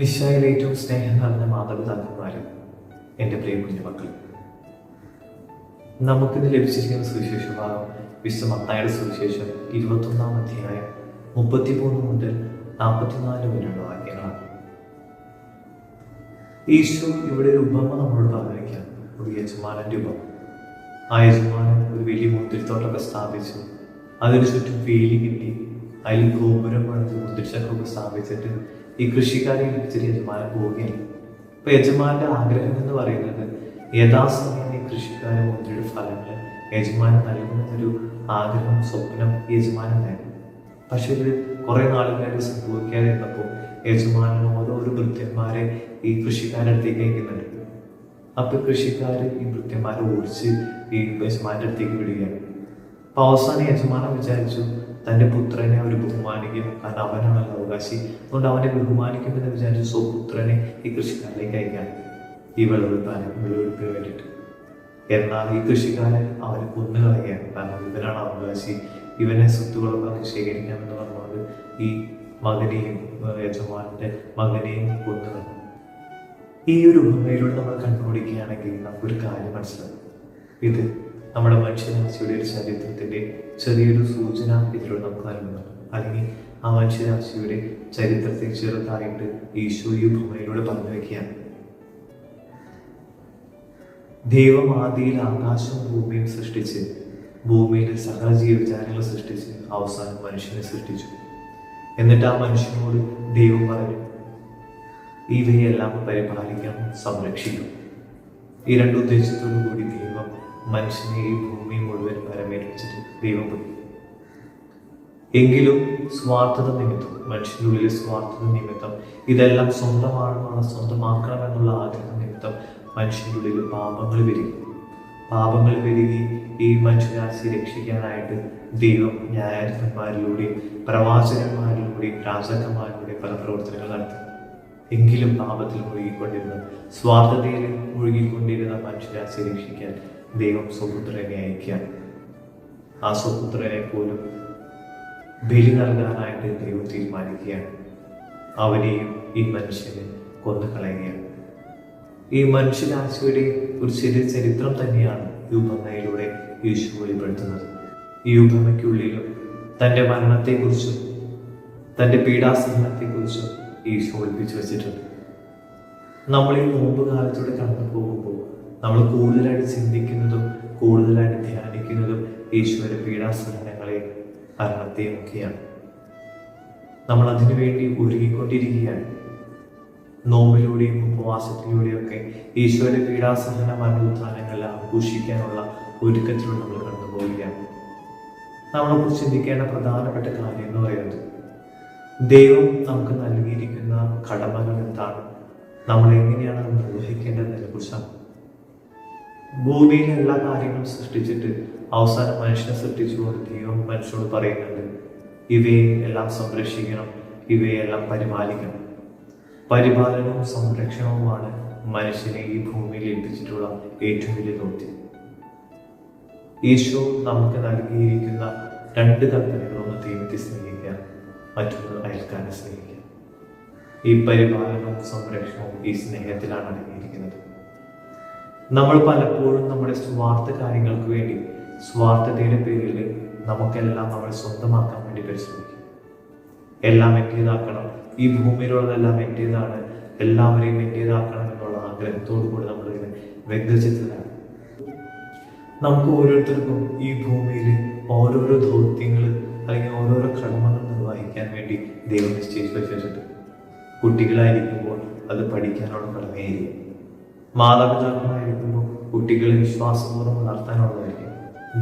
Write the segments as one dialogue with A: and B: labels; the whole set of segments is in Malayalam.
A: മിശിഹായിൽ ഏറ്റവും സ്നേഹം നിറഞ്ഞ മാതാപിതാക്കന്മാരും എൻ്റെ പ്രിയ കുഞ്ഞുമക്കൾ, നമുക്കിന്ന് ലഭിച്ചിരിക്കുന്ന സുവിശേഷ ഭാഗം വിശുദ്ധ മത്തായിയുടെ സുവിശേഷം 21-ാം അധ്യായം 33 മുതൽ 44 വരെയുള്ള വാക്യങ്ങളാണ്. ഈശോ ഇവിടെ ഒരു ഉപമ നമ്മളോട് പറഞ്ഞിരിക്കുകയാണ്. ഒരു യജമാനന്റെ ഉപമ. ആ യജമാനൻ ഒരു വലിയ മുന്തിരിത്തോട്ടമൊക്കെ സ്ഥാപിച്ചു, അതിന് ചുറ്റും വേലി കിട്ടി, അതിൽ ഗോപുരം പണിത് മുന്തിരിച്ചക്കൊക്കെ സ്ഥാപിച്ചിട്ട് ഈ കൃഷിക്കാരെ ലഭിച്ചിട്ട് യജമാനൻ പോവുകയാണ്. അപ്പൊ യജമാന്റെ ആഗ്രഹം എന്ന് പറയുന്നത് യഥാസമയം ഈ കൃഷിക്കാരൻ മുന്തിരിയുടെ ഫലങ്ങൾ യജമാനൻ നൽകുന്നൊരു ആഗ്രഹം, സ്വപ്നം യജമാനായിരുന്നു. പക്ഷെ ഇത് കുറെ നാളുകളായിട്ട് സംഭവിക്കാതെ ഇരുന്നപ്പോൾ യജമാനൻ ഓരോരോ ഭൃത്യന്മാരെ ഈ കൃഷിക്കാരുടെ അടുത്തേക്ക് അയക്കുന്നുണ്ട്. അപ്പൊ കൃഷിക്കാര് ഈ ഭൃത്യന്മാരെ ഓടിച്ച് ഈ യജമാന്റെ അടുത്തേക്ക് വിടുകയാണ്. അപ്പൊ അവസാനം യജമാനൻ വിചാരിച്ചു തന്റെ പുത്രനെ അവർ ബഹുമാനിക്കും, കാരണം അവനാണല്ലോ അവകാശി, അതുകൊണ്ട് അവനെ ബഹുമാനിക്കുമെന്ന് വിചാരിച്ചു സ്വപുത്രനെ ഈ കൃഷിക്കാരിലേക്ക് അയക്കാൻ, ഈ വിളവെടുപ്പിന് വേണ്ടിയിട്ട്. എന്നാൽ ഈ കൃഷിക്കാരൻ അവനെ കൊന്നുകളയുകയാണ്. കാരണം ഇവനാണ് അവകാശി, ഇവനെ സ്വത്തുകളൊക്കെ ശേഖരിക്കാമെന്ന് പറഞ്ഞുകൊണ്ട് ഈ മകനെയും യജമാനന്റെ മകനെയും കൊന്നുകളഞ്ഞു. ഈ ഒരു ഉപമയിലൂടെ നമ്മൾ കണ്ടുപിടിക്കുകയാണെങ്കിൽ നമുക്കൊരു കാര്യം മനസ്സിലാവും. ഇത് നമ്മുടെ മനുഷ്യരാശിയുടെ ഒരു ചരിത്രത്തിന്റെ ചെറിയൊരു സൂചന ഇതിലൂടെ നമുക്ക് നൽകുന്നുണ്ട്. അല്ലെങ്കിൽ ആ മനുഷ്യരാശിയുടെ ചരിത്രത്തെ ചെറുതായിട്ട് ഈശോ ഈ ഭൂമിയിലൂടെ പറഞ്ഞു വെക്കുകയാണ്. ദൈവം ആദിയിൽ ആകാശവും ഭൂമിയും സൃഷ്ടിച്ച്, ഭൂമിയിലെ സകല ജീവജാലങ്ങളെ സൃഷ്ടിച്ച് അവസാനം മനുഷ്യനെ സൃഷ്ടിച്ചു. എന്നിട്ട് ആ മനുഷ്യനോട് ദൈവം പറഞ്ഞു, ഇവയെല്ലാം പരിപാലിക്കണം, സംരക്ഷിക്കണം. ഈ രണ്ട് ഉദ്ദേശത്തോടു കൂടി ദൈവം മനുഷ്യനെ ഈ ഭൂമി മുഴുവൻ പരമേൽപ്പിച്ചിട്ട് ദൈവം പോയി. എങ്കിലും സ്വാർത്ഥത നിമിത്തം, മനുഷ്യൻ്റെ ഉള്ളിലെ സ്വാർത്ഥത നിമിത്തം, ഇതെല്ലാം സ്വന്തമാക്കണമെന്നുള്ള ആഗ്രഹം നിമിത്തം മനുഷ്യൻ്റെ ഉള്ളിൽ പാപങ്ങൾ വരികയും ഈ മനുഷ്യരാശി രക്ഷിക്കാനായിട്ട് ദൈവം ന്യായാധിപന്മാരിലൂടെയും പ്രവാചകന്മാരിലൂടെയും രാജാക്കന്മാരിലൂടെയും പല പ്രവർത്തനങ്ങൾ നടത്തി. എങ്കിലും പാപത്തിൽ മുഴുകിക്കൊണ്ടിരുന്ന, സ്വാർത്ഥതയിൽ മുഴുകിക്കൊണ്ടിരുന്ന മനുഷ്യരാശി രക്ഷിക്കാൻ ദൈവം സ്വപുത്രനെ അയക്കാൻ, ആ സ്വപുത്രനെ പോലും ബലി നൽകാനായിട്ട് ദൈവം തീരുമാനിക്കുകയാണ്. അവനെയും ഈ മനുഷ്യനെ കൊന്നുകളയുകയാണ്. ഈ മനുഷ്യരാശിയുടെ ഒരു ചെറിയ ചരിത്രം തന്നെയാണ് ഈ ഉപമയിലൂടെ യേശു വെളിപ്പെടുത്തുന്നത്. ഈ ഉപമയ്ക്കുള്ളിലും തൻ്റെ മരണത്തെക്കുറിച്ചും തൻ്റെ പീഡാസഹനത്തെക്കുറിച്ചും യേശു ഒളിപ്പിച്ചു വെച്ചിട്ടുണ്ട്. നമ്മൾ ഈ നോമ്പ് കാലത്തൂടെ കടന്നു പോകുമ്പോൾ നമ്മൾ കൂടുതലായിട്ട് ചിന്തിക്കുന്നതും കൂടുതലായിട്ട് ധ്യാനിക്കുന്നതും യേശുവിന്റെ പീഡാസഹനങ്ങളെയും മരണത്തെയും ഒക്കെയാണ്. നമ്മൾ അതിനു വേണ്ടി ഒരുങ്ങിക്കൊണ്ടിരിക്കുകയാണ്. നോമ്പിലൂടെയും ഉപവാസത്തിലൂടെയും ഒക്കെ ഈശോയുടെ പീഡാസഹന മരണോത്ഥാനങ്ങൾ ആഘോഷിക്കാനുള്ള ഒരുക്കത്തിലൂടെ നമ്മൾ കടന്നു പോവുകയാണ്. നമ്മളെക്കുറിച്ച് ചിന്തിക്കേണ്ട പ്രധാനപ്പെട്ട കാര്യം എന്ന് പറയുന്നത്, ദൈവം നമുക്ക് നൽകിയിരിക്കുന്ന കടമകൾ എന്താണ്, നമ്മൾ എങ്ങനെയാണ് അത് നിർവഹിക്കേണ്ടതിനെ കുറിച്ചാണ്. ഭൂമിയിലെ എല്ലാ കാര്യങ്ങളും സൃഷ്ടിച്ചിട്ട് അവസാനം മനുഷ്യനെ സൃഷ്ടിച്ചുകൊണ്ട് ദൈവം മനുഷ്യനോട് പറയുന്നുണ്ട്, ഇവയെ എല്ലാം സംരക്ഷിക്കണം, ഇവയെല്ലാം പരിപാലിക്കണം. പരിപാലനവും സംരക്ഷണവുമാണ് മനുഷ്യനെ ഈ ഭൂമിയിൽ ഏൽപ്പിച്ചിട്ടുള്ള ഏറ്റവും വലിയ ദൗത്യം. ഈശോ നമുക്ക് നൽകിയിരിക്കുന്ന രണ്ട് കൽപ്പനകളൊന്ന് ദൈവത്തെ സ്നേഹിക്കുക, മറ്റൊന്ന് അയൽക്കാരനെ സ്നേഹിക്കുക. ഈ പരിപാലനവും സംരക്ഷണവും ഈ സ്നേഹത്തിലാണ് അടങ്ങിയിരിക്കുന്നത്. നമ്മൾ പലപ്പോഴും നമ്മുടെ സ്വാർത്ഥ കാര്യങ്ങൾക്ക് വേണ്ടി, സ്വാർത്ഥതയുടെ പേരിൽ നമുക്കെല്ലാം നമ്മൾ സ്വന്തമാക്കാൻ വേണ്ടി പരിശ്രമിക്കും. എല്ലാം എന്റേതാക്കണം, ഈ ഭൂമിയിലുള്ളതെല്ലാം എന്റേതാണ്, എല്ലാവരെയും എന്റേതാക്കണം എന്നുള്ള ആഗ്രഹത്തോടു കൂടി നമ്മളിങ്ങനെ വ്യഗ്രചിത്തരാണ്. നമുക്ക് ഓരോരുത്തർക്കും ഈ ഭൂമിയിൽ ഓരോരോ ദൗത്യങ്ങൾ അല്ലെങ്കിൽ ഓരോരോ കടമകൾ നിർവഹിക്കാൻ വേണ്ടി ദൈവം നിശ്ചയിച്ചു വെച്ചിട്ടുണ്ട്. കുട്ടികളായിരിക്കുമ്പോൾ അത് പഠിക്കാനുള്ള കടമയായിരിക്കും. മാതാപിതാക്കളായിരിക്കുമ്പോൾ കുട്ടികളെ വിശ്വാസപൂർവ്വം വളർത്താനുള്ളതായിരിക്കും.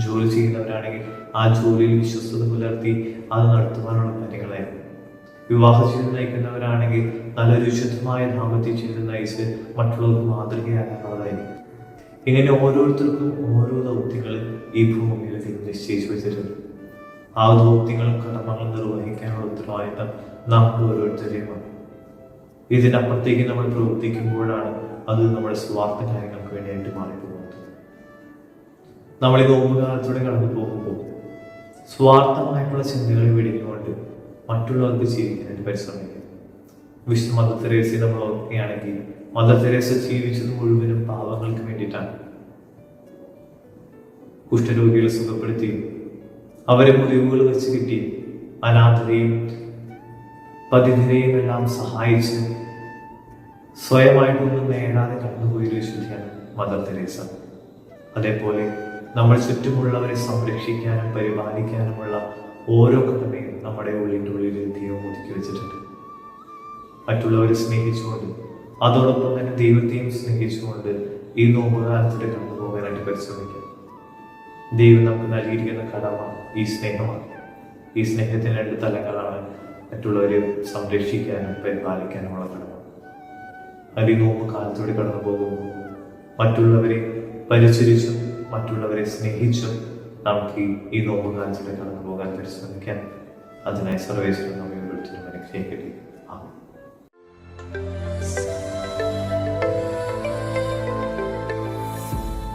A: ജോലി ചെയ്യുന്നവരാണെങ്കിൽ ആ ജോലിയിൽ വിശ്വസ്തത പുലർത്തി അത് നടത്തുവാനുള്ള കാര്യങ്ങളായിരിക്കും. വിവാഹ ജീവിതം നയിക്കുന്നവരാണെങ്കിൽ നല്ലൊരു വിശുദ്ധമായ ദാമ്പത്യ ജീവിതം നയിച്ച് മറ്റുള്ളവർക്ക് മാതൃകയാകാനുള്ളതായിരിക്കും. ഇങ്ങനെ ഓരോരുത്തർക്കും ഓരോ ദൗത്യങ്ങൾ ഈ ഭൂമിയിൽ നിശ്ചയിച്ചു വെച്ചിട്ടുണ്ട്. ആ ദൗത്യങ്ങളും കടമകളും നിർവഹിക്കാനുള്ള ഉത്തരവാദിത്തം നമ്മൾ ഓരോരുത്തരെയുമാണ്. ഇതിനപ്പുറത്തേക്ക് നമ്മൾ പ്രവർത്തിക്കുമ്പോഴാണ് അത് നമ്മുടെ സ്വാർത്ഥ കാര്യങ്ങൾക്ക് വേണ്ടിയിട്ട് മാറിപ്പോകുന്നത്. നമ്മൾ ഈ നോമ്പ് കാലത്തൂടെ കടന്നു പോകുമ്പോൾ സ്വാർത്ഥമായിട്ടുള്ള ചിന്തകൾ വെടിഞ്ഞുകൊണ്ട് മറ്റുള്ളവർക്ക് ജീവിക്കാനായിട്ട് പരിശ്രമിക്കുക. വിശുദ്ധ മദർ തെരേസയെ നമ്മൾ ഓർക്കുകയാണെങ്കിൽ മദർ തെരേസ ജീവിച്ചത് മുഴുവനും പാവങ്ങൾക്ക് വേണ്ടിയിട്ടാണ്. കുഷ്ഠരോഗികളെ സുഖപ്പെടുത്തി, അവരെ മുറിവുകൾ വെച്ച് കിട്ടി, അനാഥരെയും പതിതരെയും എല്ലാം സഹായിച്ച് സ്വയമായിട്ടൊന്നും നേടാതെ കടന്നുപോയൊരു വിശുദ്ധിയാണ് മദർ തെരേസ. അതേപോലെ നമ്മൾ ചുറ്റുമുള്ളവരെ സംരക്ഷിക്കാനും പരിപാലിക്കാനുമുള്ള ഓരോ കടമയും നമ്മുടെ ഉള്ളിൻ്റെ ഉള്ളിൽ ദൈവം ഒതുക്കി വെച്ചിട്ടുണ്ട്. മറ്റുള്ളവരെ സ്നേഹിച്ചുകൊണ്ട് അതോടൊപ്പം തന്നെ ദൈവത്തെയും സ്നേഹിച്ചുകൊണ്ട് ഈ നോമ്പുകാലത്തിലൂടെ കടന്നു പോകാനായിട്ട് പരിശ്രമിക്കാം. ദൈവം നമുക്ക് നൽകിയിരിക്കുന്ന കടമ ഈ സ്നേഹമാണ്. ഈ സ്നേഹത്തിന് രണ്ട് തലങ്ങളാണ്: മറ്റുള്ളവരെ സംരക്ഷിക്കാനും പരിപാലിക്കാനുമുള്ള കടമ. അത് ഈ നോമ്പ് കാലത്തൂടെ കടന്നു പോകുമ്പോൾ മറ്റുള്ളവരെ പരിചരിച്ചും മറ്റുള്ളവരെ സ്നേഹിച്ചും നമുക്ക് ഈ നോമ്പ് കാലത്തൂടെ കടന്നു പോകാൻ പരിശ്രമിക്കാം. അതിനായി സർവേശ്വരൻ നമ്മെ ഓരോരുത്തരും അനുഗ്രഹിക്കട്ടെ.